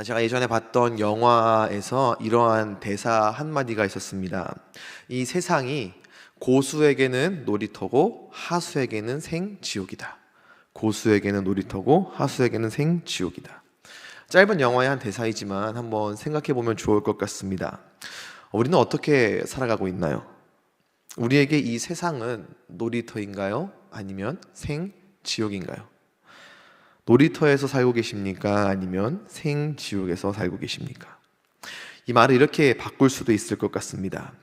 제가 예전에 봤던 영화에서 이러한 대사 한마디가 있었습니다. 이 세상이 고수에게는 놀이터고 하수에게는 생지옥이다. 고수에게는 놀이터고 하수에게는 생지옥이다. 짧은 영화의 한 대사이지만 한번 생각해 보면 좋을 것 같습니다. 우리는 어떻게 살아가고 있나요? 우리에게 이 세상은 놀이터인가요? 아니면 생지옥인가요? 놀이터에서 살고 계십니까? 아니면 생지옥에서 살고 계십니까? 이 말을 이렇게 바꿀 수도 있을 것 같습니다.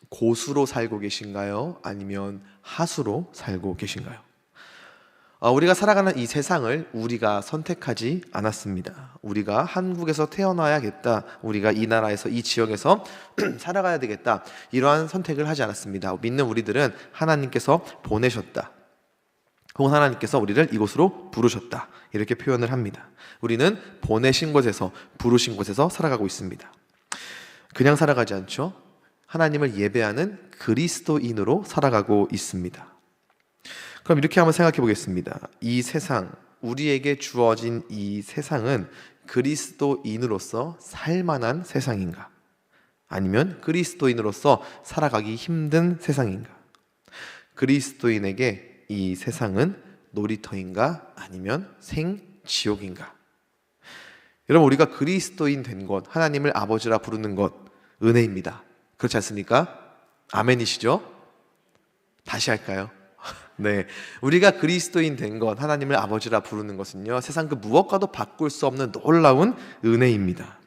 고수로 살고 계신가요? 아니면 하수로 살고 계신가요? 우리가 살아가는 이 세상을 우리가 선택하지 않았습니다. 우리가 한국에서 태어나야겠다, 우리가 이 나라에서 이 지역에서 살아가야 되겠다, 이러한 선택을 하지 않았습니다. 믿는 우리들은 하나님께서 보내셨다, 혹은 하나님께서 우리를 이곳으로 부르셨다, 이렇게 표현을 합니다. 우리는 보내신 곳에서, 부르신 곳에서 살아가고 있습니다. 그냥 살아가지 않죠. 하나님을 예배하는 그리스도인으로 살아가고 있습니다. 그럼 이렇게 한번 생각해 보겠습니다. 이 세상, 우리에게 주어진 이 세상은 그리스도인으로서 살만한 세상인가? 아니면 그리스도인으로서 살아가기 힘든 세상인가? 그리스도인에게 이 세상은 놀이터인가? 아니면 생지옥인가? 여러분, 우리가 그리스도인 된 것, 하나님을 아버지라 부르는 것, 은혜입니다. 그렇지 않습니까? 아멘이시죠? 다시 할까요? 네, 우리가 그리스도인 된 것, 하나님을 아버지라 부르는 것은요, 세상 그 무엇과도 바꿀 수 없는 놀라운 은혜입니다.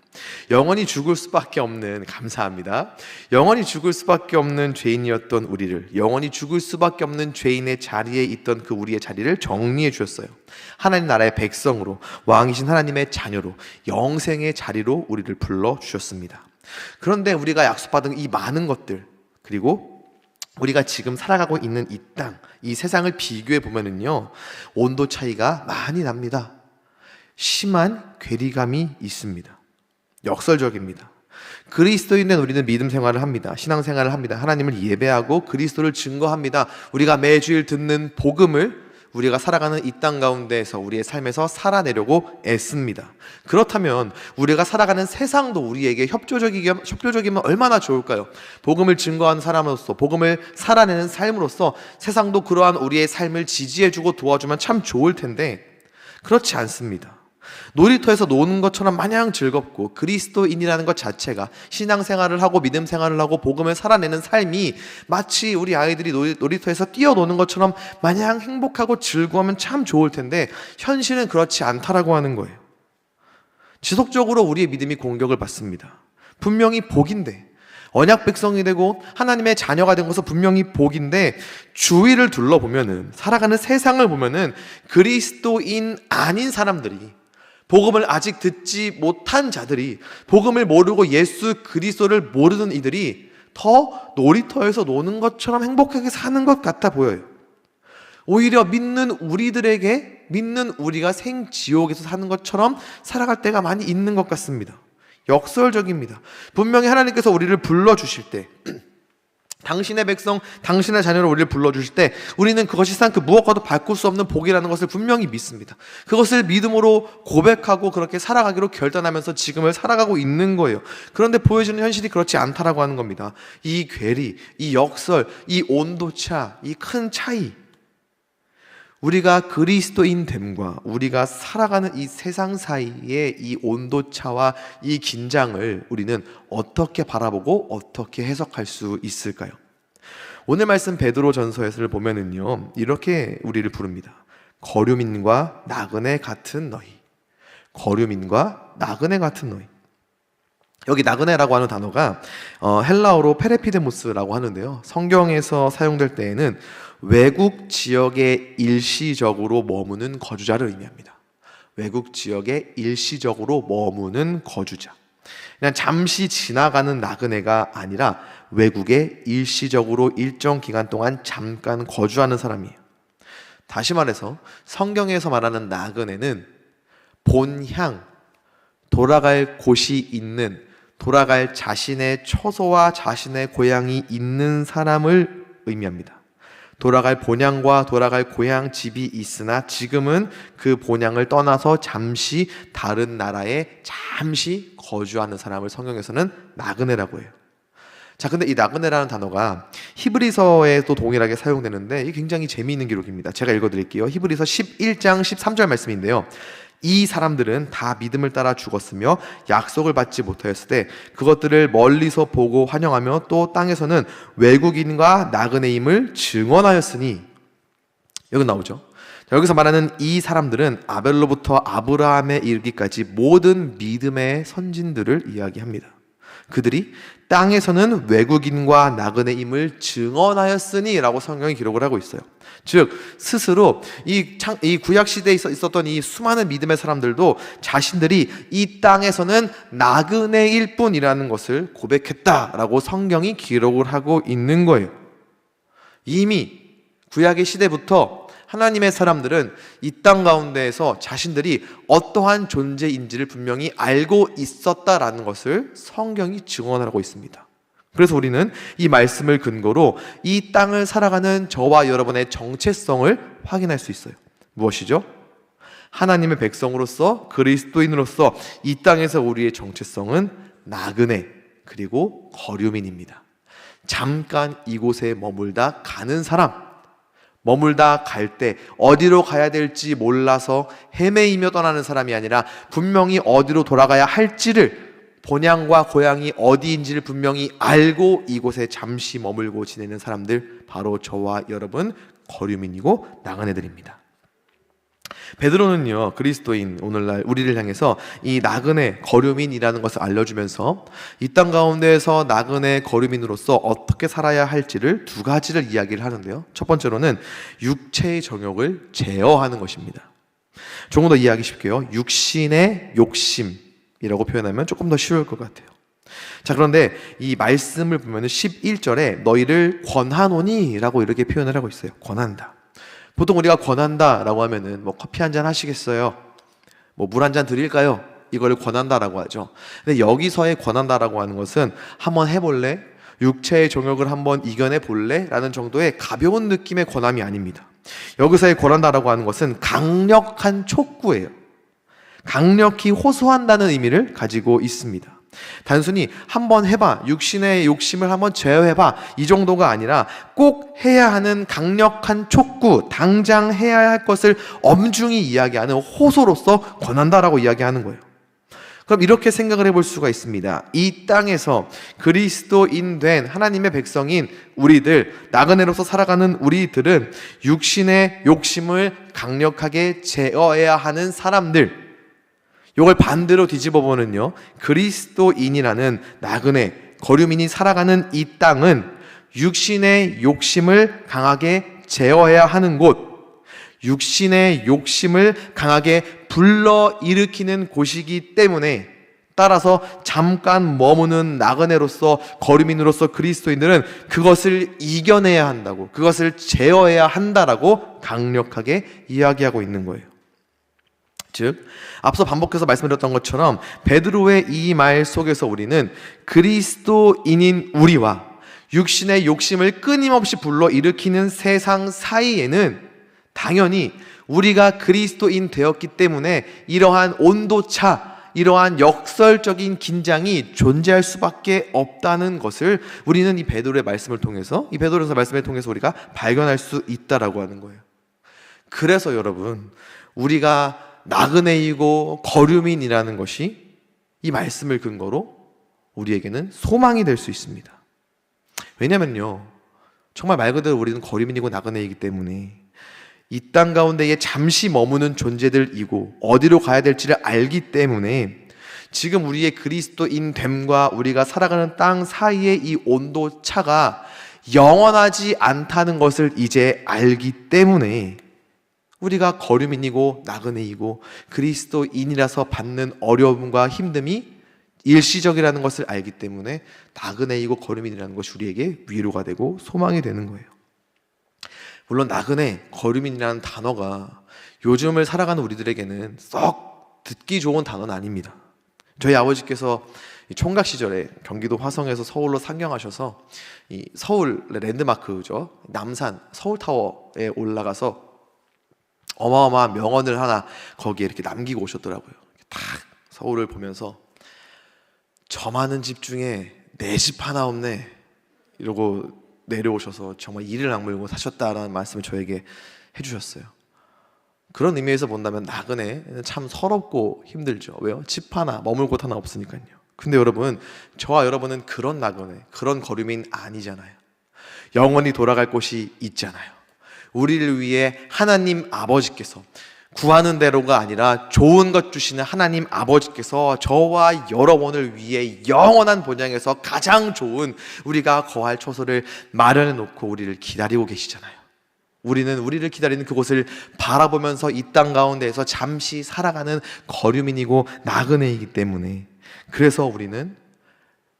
영원히 죽을 수밖에 없는, 감사합니다, 영원히 죽을 수밖에 없는 죄인이었던 우리를, 영원히 죽을 수밖에 없는 죄인의 자리에 있던 그 우리의 자리를 정리해 주셨어요. 하나님 나라의 백성으로, 왕이신 하나님의 자녀로, 영생의 자리로 우리를 불러주셨습니다. 그런데 우리가 약속받은 이 많은 것들, 그리고 우리가 지금 살아가고 있는 이 땅, 이 세상을 비교해 보면은요, 온도 차이가 많이 납니다. 심한 괴리감이 있습니다. 역설적입니다. 그리스도인된 우리는 믿음 생활을 합니다. 신앙 생활을 합니다. 하나님을 예배하고 그리스도를 증거합니다. 우리가 매주일 듣는 복음을 우리가 살아가는 이 땅 가운데에서 우리의 삶에서 살아내려고 애씁니다. 그렇다면 우리가 살아가는 세상도 우리에게 협조적이면 얼마나 좋을까요? 복음을 증거하는 사람으로서, 복음을 살아내는 삶으로서 세상도 그러한 우리의 삶을 지지해주고 도와주면 참 좋을 텐데, 그렇지 않습니다. 놀이터에서 노는 것처럼 마냥 즐겁고, 그리스도인이라는 것 자체가, 신앙생활을 하고 믿음 생활을 하고 복음을 살아내는 삶이 마치 우리 아이들이 놀이터에서 뛰어노는 것처럼 마냥 행복하고 즐거우면 참 좋을 텐데, 현실은 그렇지 않다라고 하는 거예요. 지속적으로 우리의 믿음이 공격을 받습니다. 분명히 복인데, 언약 백성이 되고 하나님의 자녀가 된 것은 분명히 복인데, 주위를 둘러보면은, 살아가는 세상을 보면은 그리스도인 아닌 사람들이, 복음을 아직 듣지 못한 자들이, 복음을 모르고 예수 그리스도를 모르는 이들이 더 놀이터에서 노는 것처럼 행복하게 사는 것 같아 보여요. 오히려 믿는 우리들에게, 믿는 우리가 생지옥에서 사는 것처럼 살아갈 때가 많이 있는 것 같습니다. 역설적입니다. 분명히 하나님께서 우리를 불러주실 때, 당신의 백성, 당신의 자녀로 우리를 불러주실 때, 우리는 그것이 세상 그 무엇과도 바꿀 수 없는 복이라는 것을 분명히 믿습니다. 그것을 믿음으로 고백하고 그렇게 살아가기로 결단하면서 지금을 살아가고 있는 거예요. 그런데 보여지는 현실이 그렇지 않다라고 하는 겁니다. 이 괴리, 이 역설, 이 온도차, 이 큰 차이, 우리가 그리스도인 됨과 우리가 살아가는 이 세상 사이의 이 온도차와 이 긴장을 우리는 어떻게 바라보고 어떻게 해석할 수 있을까요? 오늘 말씀 베드로전서에서를 보면은요, 이렇게 우리를 부릅니다. 거류민과 나그네 같은 너희. 거류민과 나그네 같은 너희. 여기 나그네라고 하는 단어가 헬라어로 페레피데모스라고 하는데요, 성경에서 사용될 때에는 외국 지역에 일시적으로 머무는 거주자를 의미합니다. 외국 지역에 일시적으로 머무는 거주자, 그냥 잠시 지나가는 나그네가 아니라 외국에 일시적으로 일정 기간 동안 잠깐 거주하는 사람이에요. 다시 말해서 성경에서 말하는 나그네는 본향, 돌아갈 곳이 있는, 돌아갈 자신의 처소와 자신의 고향이 있는 사람을 의미합니다. 돌아갈 본향과 돌아갈 고향 집이 있으나 지금은 그 본향을 떠나서 잠시 다른 나라에 잠시 거주하는 사람을 성경에서는 나그네라고 해요. 자, 근데 이 나그네라는 단어가 히브리서에도 동일하게 사용되는데 이게 굉장히 재미있는 기록입니다. 제가 읽어드릴게요. 히브리서 11장 13절 말씀인데요. 이 사람들은 다 믿음을 따라 죽었으며 약속을 받지 못하였을 때 그것들을 멀리서 보고 환영하며 또 땅에서는 외국인과 나그네임을 증언하였으니, 여기 나오죠. 자, 여기서 말하는 이 사람들은 아벨로부터 아브라함에 이르기까지 모든 믿음의 선진들을 이야기합니다. 그들이 땅에서는 외국인과 나그네임을 증언하였으니 라고 성경이 기록을 하고 있어요. 즉 스스로 이 구약시대에 있었던 이 수많은 믿음의 사람들도 자신들이 이 땅에서는 나그네일 뿐이라는 것을 고백했다라고 성경이 기록을 하고 있는 거예요. 이미 구약의 시대부터 하나님의 사람들은 이 땅 가운데에서 자신들이 어떠한 존재인지를 분명히 알고 있었다라는 것을 성경이 증언하고 있습니다. 그래서 우리는 이 말씀을 근거로 이 땅을 살아가는 저와 여러분의 정체성을 확인할 수 있어요. 무엇이죠? 하나님의 백성으로서, 그리스도인으로서 이 땅에서 우리의 정체성은 나그네 그리고 거류민입니다. 잠깐 이곳에 머물다 가는 사람, 머물다 갈 때 어디로 가야 될지 몰라서 헤매이며 떠나는 사람이 아니라 분명히 어디로 돌아가야 할지를, 본향과 고향이 어디인지를 분명히 알고 이곳에 잠시 머물고 지내는 사람들, 바로 저와 여러분 거류민이고 나그네들입니다. 베드로는요, 그리스도인 오늘날 우리를 향해서 이 나그네 거류민이라는 것을 알려주면서 이 땅 가운데에서 나그네 거류민으로서 어떻게 살아야 할지를 두 가지를 이야기를 하는데요. 첫 번째로는 육체의 정욕을 제어하는 것입니다. 조금 더 이해하기 쉽게요, 육신의 욕심이라고 표현하면 조금 더 쉬울 것 같아요. 자, 그런데 이 말씀을 보면 11절에 너희를 권하노니 라고 이렇게 표현을 하고 있어요. 권한다. 보통 우리가 권한다라고 하면은 뭐 커피 한 잔 하시겠어요? 뭐 물 한 잔 드릴까요? 이거를 권한다라고 하죠. 근데 여기서의 권한다라고 하는 것은 한번 해볼래? 육체의 정욕을 한번 이겨내 볼래? 라는 정도의 가벼운 느낌의 권함이 아닙니다. 여기서의 권한다라고 하는 것은 강력한 촉구예요. 강력히 호소한다는 의미를 가지고 있습니다. 단순히 한번 해봐, 육신의 욕심을 한번 제어해봐, 이 정도가 아니라 꼭 해야 하는 강력한 촉구, 당장 해야 할 것을 엄중히 이야기하는 호소로서 권한다라고 이야기하는 거예요. 그럼 이렇게 생각을 해볼 수가 있습니다. 이 땅에서 그리스도인 된 하나님의 백성인 우리들, 나그네로서 살아가는 우리들은 육신의 욕심을 강력하게 제어해야 하는 사람들, 이걸 반대로 뒤집어 보면요, 그리스도인이라는 나그네 거류민이 살아가는 이 땅은 육신의 욕심을 강하게 제어해야 하는 곳, 육신의 욕심을 강하게 불러일으키는 곳이기 때문에, 따라서 잠깐 머무는 나그네로서, 거류민으로서 그리스도인들은 그것을 이겨내야 한다고, 그것을 제어해야 한다라고 강력하게 이야기하고 있는 거예요. 즉, 앞서 반복해서 말씀드렸던 것처럼 베드로의 이 말 속에서 우리는 그리스도인인 우리와 육신의 욕심을 끊임없이 불러일으키는 세상 사이에는 당연히 우리가 그리스도인 되었기 때문에 이러한 온도차, 이러한 역설적인 긴장이 존재할 수밖에 없다는 것을 우리는 이 베드로의 말씀을 통해서, 이 베드로서 말씀을 통해서 우리가 발견할 수 있다라고 하는 거예요. 그래서 여러분, 우리가 나그네이고 거류민이라는 것이 이 말씀을 근거로 우리에게는 소망이 될 수 있습니다. 왜냐면요, 정말 말 그대로 우리는 거류민이고 나그네이기 때문에 이 땅 가운데에 잠시 머무는 존재들이고 어디로 가야 될지를 알기 때문에 지금 우리의 그리스도인 됨과 우리가 살아가는 땅 사이의 이 온도 차가 영원하지 않다는 것을 이제 알기 때문에 우리가 거류민이고 나그네이고 그리스도인이라서 받는 어려움과 힘듦이 일시적이라는 것을 알기 때문에 나그네이고 거류민이라는 것이 우리에게 위로가 되고 소망이 되는 거예요. 물론 나그네, 거류민이라는 단어가 요즘을 살아가는 우리들에게는 썩 듣기 좋은 단어는 아닙니다. 저희 아버지께서 이 총각 시절에 경기도 화성에서 서울로 상경하셔서 이 서울 랜드마크죠, 남산 서울타워에 올라가서 어마어마한 명언을 하나 거기에 이렇게 남기고 오셨더라고요. 딱 서울을 보면서 저 많은 집 중에 내 집 하나 없네 이러고 내려오셔서 정말 이를 악물고 사셨다라는 말씀을 저에게 해주셨어요. 그런 의미에서 본다면 나그네는 참 서럽고 힘들죠. 왜요? 집 하나, 머물 곳 하나 없으니까요. 근데 여러분, 저와 여러분은 그런 나그네, 그런 거류민 아니잖아요. 영원히 돌아갈 곳이 있잖아요. 우리를 위해 하나님 아버지께서 구하는 대로가 아니라 좋은 것 주시는 하나님 아버지께서 저와 여러분을 위해 영원한 본향에서 가장 좋은 우리가 거할 처소를 마련해 놓고 우리를 기다리고 계시잖아요. 우리는 우리를 기다리는 그곳을 바라보면서 이 땅 가운데에서 잠시 살아가는 거류민이고 나그네이기 때문에, 그래서 우리는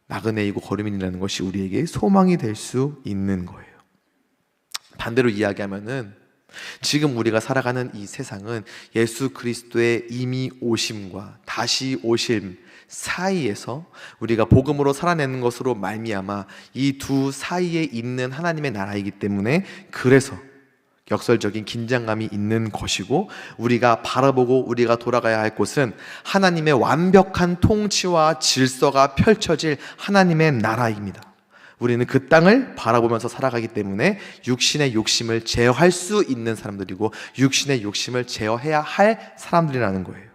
나그네이고 거류민이라는 것이 우리에게 소망이 될 수 있는 거예요. 반대로 이야기하면은 지금 우리가 살아가는 이 세상은 예수 그리스도의 이미 오심과 다시 오심 사이에서 우리가 복음으로 살아내는 것으로 말미암아 이 두 사이에 있는 하나님의 나라이기 때문에, 그래서 역설적인 긴장감이 있는 것이고, 우리가 바라보고 우리가 돌아가야 할 곳은 하나님의 완벽한 통치와 질서가 펼쳐질 하나님의 나라입니다. 우리는 그 땅을 바라보면서 살아가기 때문에 육신의 욕심을 제어할 수 있는 사람들이고 육신의 욕심을 제어해야 할 사람들이라는 거예요.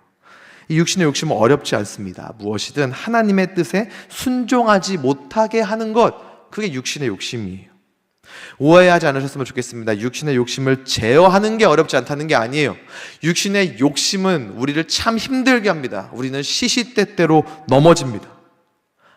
이 육신의 욕심은 어렵지 않습니다. 무엇이든 하나님의 뜻에 순종하지 못하게 하는 것, 그게 육신의 욕심이에요. 오해하지 않으셨으면 좋겠습니다. 육신의 욕심을 제어하는 게 어렵지 않다는 게 아니에요. 육신의 욕심은 우리를 참 힘들게 합니다. 우리는 시시때때로 넘어집니다.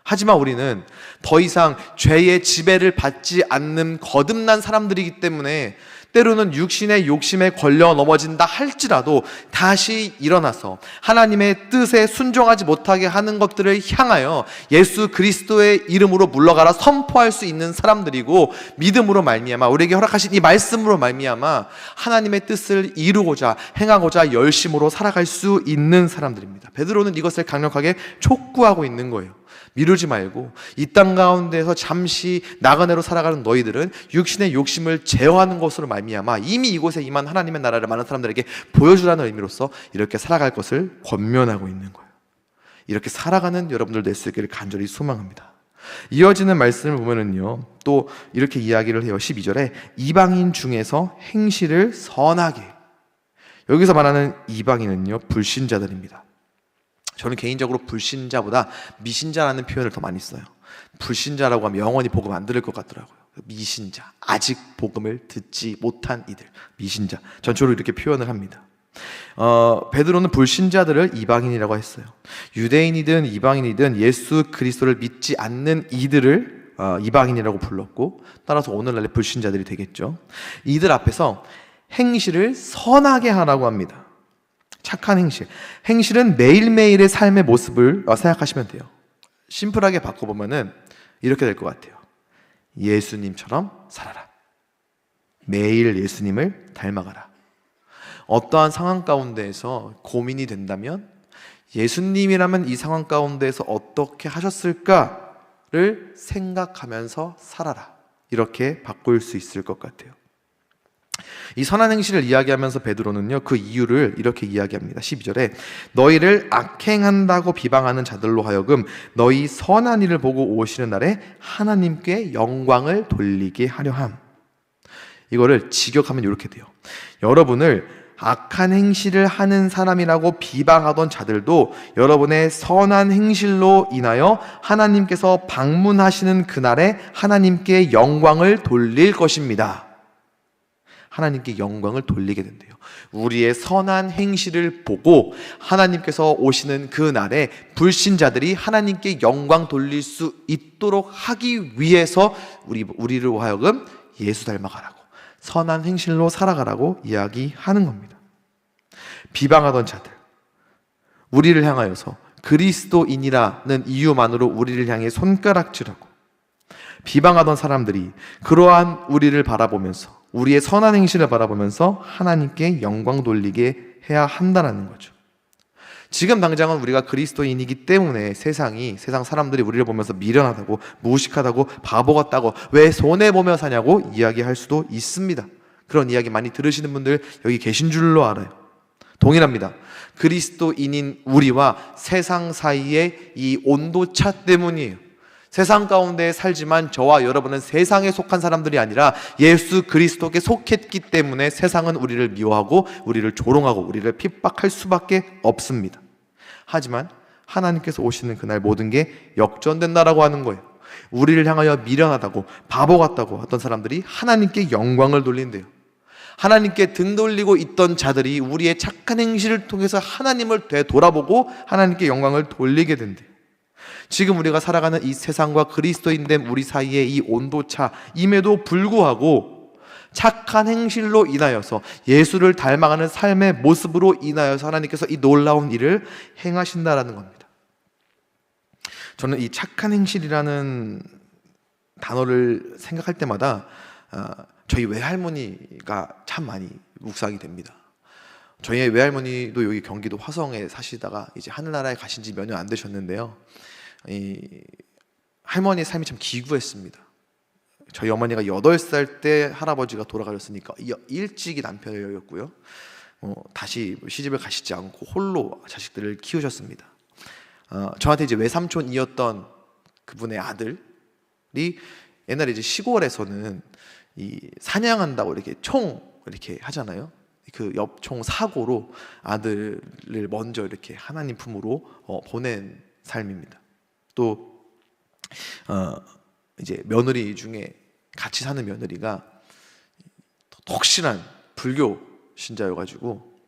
하지만 우리는 더 이상 죄의 지배를 받지 않는 거듭난 사람들이기 때문에 때로는 육신의 욕심에 걸려 넘어진다 할지라도 다시 일어나서 하나님의 뜻에 순종하지 못하게 하는 것들을 향하여 예수 그리스도의 이름으로 물러가라 선포할 수 있는 사람들이고, 믿음으로 말미암아 우리에게 허락하신 이 말씀으로 말미암아 하나님의 뜻을 이루고자 행하고자 열심으로 살아갈 수 있는 사람들입니다. 베드로는 이것을 강력하게 촉구하고 있는 거예요. 미루지 말고 이 땅 가운데서 잠시 나그네로 살아가는 너희들은 육신의 욕심을 제어하는 것으로 말미암아 이미 이곳에 임한 하나님의 나라를 많은 사람들에게 보여주라는 의미로서 이렇게 살아갈 것을 권면하고 있는 거예요. 이렇게 살아가는 여러분들 될 수 있기를 간절히 소망합니다. 이어지는 말씀을 보면은요, 또 이렇게 이야기를 해요. 12절에 이방인 중에서 행실을 선하게. 여기서 말하는 이방인은요, 불신자들입니다. 저는 개인적으로 불신자보다 미신자라는 표현을 더 많이 써요. 불신자라고 하면 영원히 복음 안 들을 것 같더라고요. 미신자, 아직 복음을 듣지 못한 이들, 미신자. 전적으로 이렇게 표현을 합니다. 베드로는 불신자들을 이방인이라고 했어요. 유대인이든 이방인이든 예수 그리스도를 믿지 않는 이들을 이방인이라고 불렀고, 따라서 오늘날의 불신자들이 되겠죠. 이들 앞에서 행실을 선하게 하라고 합니다. 착한 행실. 행실은 매일매일의 삶의 모습을 생각하시면 돼요. 심플하게 바꿔보면은 이렇게 될 것 같아요. 예수님처럼 살아라. 매일 예수님을 닮아가라. 어떠한 상황 가운데에서 고민이 된다면 예수님이라면 이 상황 가운데에서 어떻게 하셨을까를 생각하면서 살아라. 이렇게 바꿀 수 있을 것 같아요. 이 선한 행실을 이야기하면서 베드로는요, 그 이유를 이렇게 이야기합니다. 12절에 너희를 악행한다고 비방하는 자들로 하여금 너희 선한 일을 보고 오시는 날에 하나님께 영광을 돌리게 하려 함. 이거를 직역하면 이렇게 돼요. 여러분을 악한 행실을 하는 사람이라고 비방하던 자들도 여러분의 선한 행실로 인하여 하나님께서 방문하시는 그날에 하나님께 영광을 돌릴 것입니다. 하나님께 영광을 돌리게 된대요. 우리의 선한 행실을 보고 하나님께서 오시는 그 날에 불신자들이 하나님께 영광 돌릴 수 있도록 하기 위해서 우리를 하여금 예수 닮아가라고, 선한 행실로 살아가라고 이야기하는 겁니다. 비방하던 자들, 우리를 향하여서 그리스도인이라는 이유만으로 우리를 향해 손가락질하고 비방하던 사람들이 그러한 우리를 바라보면서, 우리의 선한 행실을 바라보면서 하나님께 영광 돌리게 해야 한다는 거죠. 지금 당장은 우리가 그리스도인이기 때문에 세상 사람들이 우리를 보면서 미련하다고, 무식하다고, 바보 같다고, 왜 손해보며 사냐고 이야기할 수도 있습니다. 그런 이야기 많이 들으시는 분들 여기 계신 줄로 알아요. 동일합니다. 그리스도인인 우리와 세상 사이의 이 온도차 때문이에요. 세상 가운데 살지만 저와 여러분은 세상에 속한 사람들이 아니라 예수 그리스도께 속했기 때문에 세상은 우리를 미워하고 우리를 조롱하고 우리를 핍박할 수밖에 없습니다. 하지만 하나님께서 오시는 그날 모든 게 역전된다라고 하는 거예요. 우리를 향하여 미련하다고, 바보 같다고 하던 사람들이 하나님께 영광을 돌린대요. 하나님께 등 돌리고 있던 자들이 우리의 착한 행실을 통해서 하나님을 되돌아보고 하나님께 영광을 돌리게 된대요. 지금 우리가 살아가는 이 세상과 그리스도인된 우리 사이의 이 온도차임에도 불구하고 착한 행실로 인하여서 예수를 닮아가는 삶의 모습으로 인하여서 하나님께서 이 놀라운 일을 행하신다라는 겁니다. 저는 이 착한 행실이라는 단어를 생각할 때마다 저희 외할머니가 참 많이 묵상이 됩니다. 저희 외할머니도 여기 경기도 화성에 사시다가 이제 하늘나라에 가신 지 몇 년 안 되셨는데요. 이 할머니의 삶이 참 기구했습니다. 저희 어머니가 8살 때 할아버지가 돌아가셨으니까 일찍이 남편을 여겼고요. 다시 시집을 가시지 않고 홀로 자식들을 키우셨습니다. 저한테 이제 외삼촌이었던 그분의 아들이 옛날에 이제 시골에서는 이 사냥한다고 이렇게 총 이렇게 하잖아요. 그 엽총 사고로 아들을 먼저 이렇게 하나님 품으로 보낸 삶입니다. 또 이제 며느리 중에 같이 사는 며느리가 독실한 불교 신자여가지고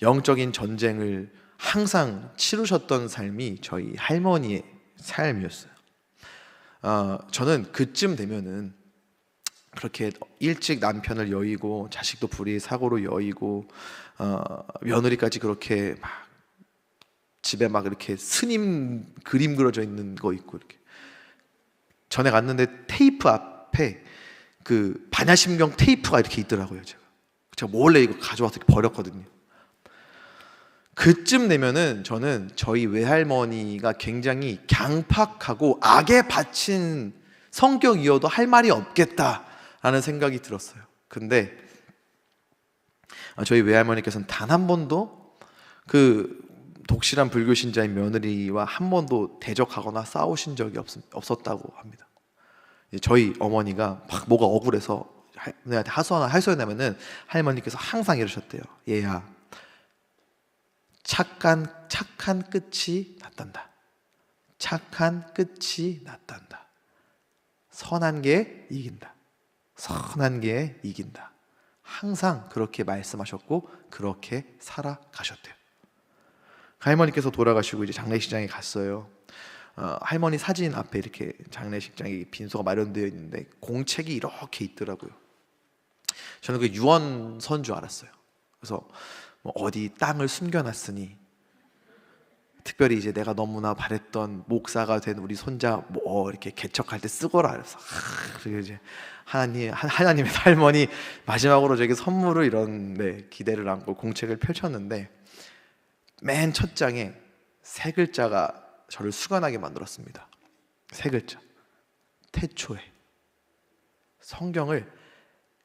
영적인 전쟁을 항상 치르셨던 삶이 저희 할머니의 삶이었어요. 저는 그쯤 되면은 그렇게 일찍 남편을 여의고 자식도 불의의 사고로 여의고 며느리까지 그렇게 막 집에 막 이렇게 스님 그림 그려져 있는 거 있고 이렇게 전에 갔는데 테이프 앞에 그 반야심경 테이프가 이렇게 있더라고요. 제가 몰래 이거 가져와서 이렇게 버렸거든요. 그쯤 되면은 저는 저희 외할머니가 굉장히 강팍하고 악에 바친 성격이어도 할 말이 없겠다라는 생각이 들었어요. 근데 저희 외할머니께서는 단 한 번도 그 독실한 불교 신자인 며느리와 한 번도 대적하거나 싸우신 적이 없었다고 합니다. 저희 어머니가 막 뭐가 억울해서 내한테 하소연하면은 할머니께서 항상 이러셨대요. 얘야, 착한 끝이 낫단다. 착한 끝이 낫단다. 선한 게 이긴다. 선한 게 이긴다. 항상 그렇게 말씀하셨고 그렇게 살아가셨대요. 할머니께서 돌아가시고 이제 장례식장에 갔어요. 할머니 사진 앞에 이렇게 장례식장에 빈소가 마련되어 있는데 공책이 이렇게 있더라고요. 저는 그 유언서인 줄 알았어요. 그래서 뭐 어디 땅을 숨겨놨으니 특별히 이제 내가 너무나 바랬던 목사가 된 우리 손자 뭐 이렇게 개척할 때 쓰거라. 그래서 그리고 이제 하나님의 할머니 마지막으로 저에게 선물을 이런 기대를 안고 공책을 펼쳤는데 맨 첫 장에 세 글자가 저를 수간하게 만들었습니다. 세 글자. 태초에. 성경을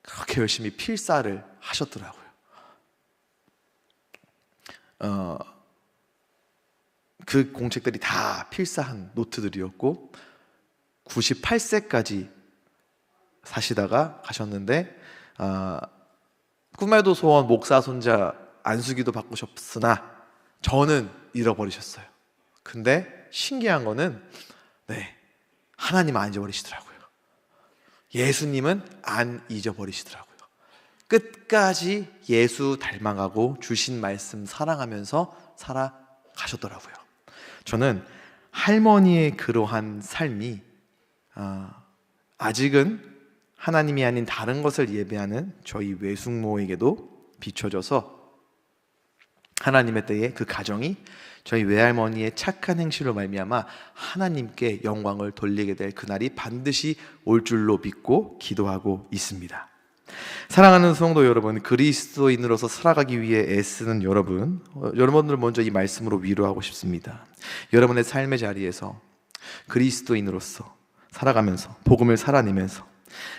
그렇게 열심히 필사를 하셨더라고요. 그 공책들이 다 필사한 노트들이었고 98세까지 사시다가 가셨는데 꿈에도 소원 목사 손자 안수기도 바꾸셨으나 저는 잃어버리셨어요. 근데 신기한 거는 하나님은 안 잊어버리시더라고요. 예수님은 안 잊어버리시더라고요. 끝까지 예수 닮아가고 주신 말씀 사랑하면서 살아가셨더라고요. 저는 할머니의 그러한 삶이 아직은 하나님이 아닌 다른 것을 예배하는 저희 외숙모에게도 비춰져서 하나님의 때에 그 가정이 저희 외할머니의 착한 행실로 말미암아 하나님께 영광을 돌리게 될 그날이 반드시 올 줄로 믿고 기도하고 있습니다. 사랑하는 성도 여러분, 그리스도인으로서 살아가기 위해 애쓰는 여러분들 먼저 이 말씀으로 위로하고 싶습니다. 여러분의 삶의 자리에서 그리스도인으로서 살아가면서 복음을 살아내면서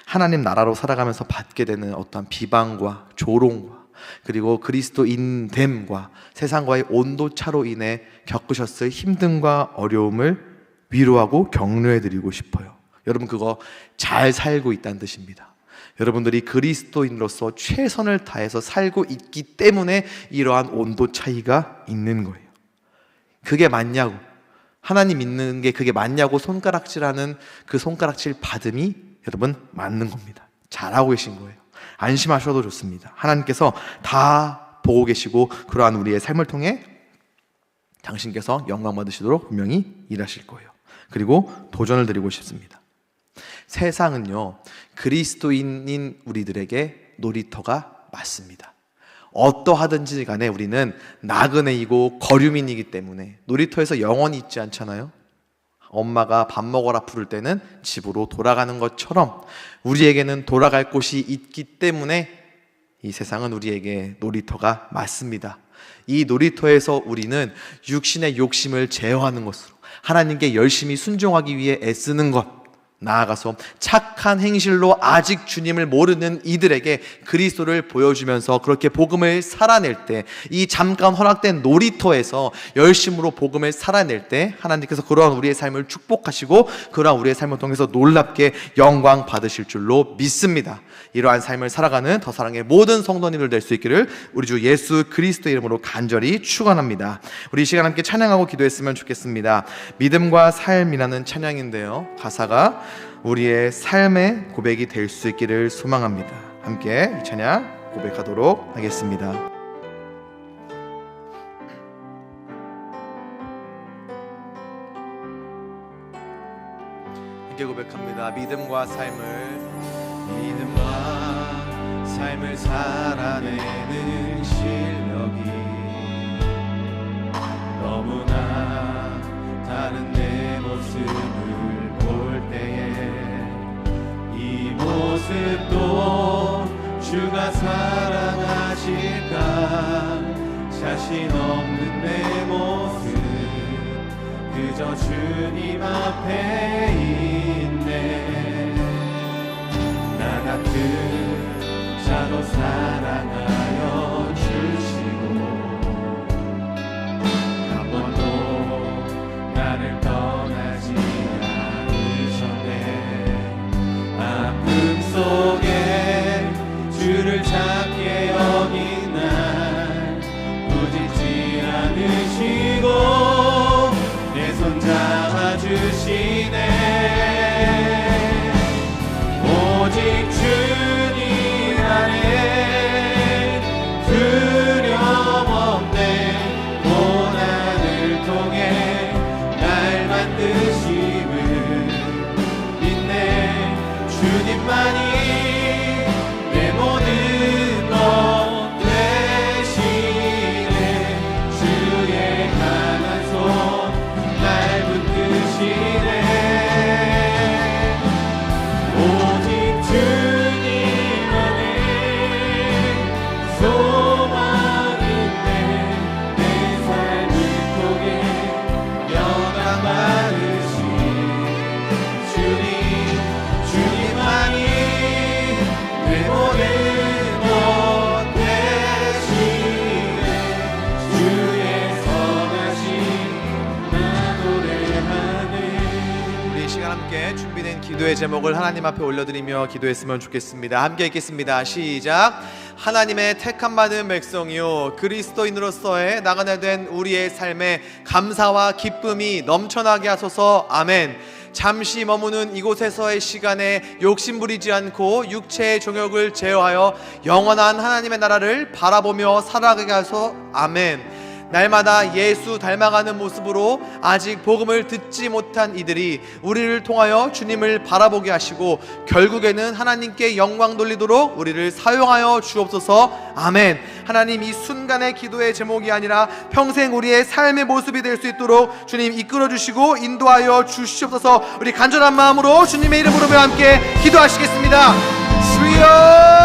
하나님 나라로 살아가면서 받게 되는 어떠한 비방과 조롱과 그리고 그리스도인됨과 세상과의 온도차로 인해 겪으셨을 힘듦과 어려움을 위로하고 격려해 드리고 싶어요. 여러분, 그거 잘 살고 있다는 뜻입니다. 여러분들이 그리스도인으로서 최선을 다해서 살고 있기 때문에 이러한 온도 차이가 있는 거예요. 그게 맞냐고, 하나님 믿는 게 그게 맞냐고 손가락질하는 그 손가락질 받음이 여러분 맞는 겁니다. 잘하고 계신 거예요. 안심하셔도 좋습니다. 하나님께서 다 보고 계시고 그러한 우리의 삶을 통해 당신께서 영광 받으시도록 분명히 일하실 거예요. 그리고 도전을 드리고 싶습니다. 세상은요, 그리스도인인 우리들에게 놀이터가 맞습니다. 어떠하든지 간에 우리는 나그네이고 거류민이기 때문에 놀이터에서 영원히 있지 않잖아요. 엄마가 밥 먹어라 부를 때는 집으로 돌아가는 것처럼 우리에게는 돌아갈 곳이 있기 때문에 이 세상은 우리에게 놀이터가 맞습니다. 이 놀이터에서 우리는 육신의 욕심을 제어하는 것으로 하나님께 열심히 순종하기 위해 애쓰는 것, 나아가서 착한 행실로 아직 주님을 모르는 이들에게 그리스도를 보여주면서 그렇게 복음을 살아낼 때, 이 잠깐 허락된 놀이터에서 열심으로 복음을 살아낼 때 하나님께서 그러한 우리의 삶을 축복하시고 그러한 우리의 삶을 통해서 놀랍게 영광 받으실 줄로 믿습니다. 이러한 삶을 살아가는 더 사랑의 모든 성도님들 될 수 있기를 우리 주 예수 그리스도 이름으로 간절히 축원합니다. 우리 이 시간 함께 찬양하고 기도했으면 좋겠습니다. 믿음과 삶이라는 찬양인데요, 가사가 우리의 삶의 고백이 될 수 있기를 소망합니다. 함께 이 찬양 고백하도록 하겠습니다. 함께 고백합니다. 믿음과 삶을 살아내는 실력이 너무나 다른 내 모습을 볼 때에 이 모습도 주가 사랑하실까, 자신 없는 내 모습 그저 주님 앞에 있네. 나 같은 자도 사랑하여 주시고 한 번도 나를 떠나지 않으셨네. 아픔 속에 주를 찾게 여긴 날 부짖지 않으시고 내 손 잡아주시네. 오직 주님 안에 두려움 없네. 고난을 통해 날 만드심을 믿네. 주님만이 내 모든 것 되시네. 주의 강한 손 날 붙드시네. 오직 주님 안에 소망인데 내 삶을 통해 영광 받으신 주님만이 내 모든 것 되시네. 주의 선하신 나 노래하네. 우리 이 시간 함께 준비된 기도의 제목을 하나님 앞에 올려드리며 기도했으면 좋겠습니다. 함께 읽겠습니다. 시작. 하나님의 택함 받은 백성이요, 그리스도인으로서의 나가나 된 우리의 삶에 감사와 기쁨이 넘쳐나게 하소서. 아멘. 잠시 머무는 이곳에서의 시간에 욕심 부리지 않고 육체의 종욕을 제어하여 영원한 하나님의 나라를 바라보며 살아가게 하소서. 아멘. 날마다 예수 닮아가는 모습으로 아직 복음을 듣지 못한 이들이 우리를 통하여 주님을 바라보게 하시고 결국에는 하나님께 영광 돌리도록 우리를 사용하여 주옵소서. 아멘. 하나님, 이 순간의 기도의 제목이 아니라 평생 우리의 삶의 모습이 될 수 있도록 주님 이끌어 주시고 인도하여 주시옵소서. 우리 간절한 마음으로 주님의 이름 부르며 함께 기도하시겠습니다. 주여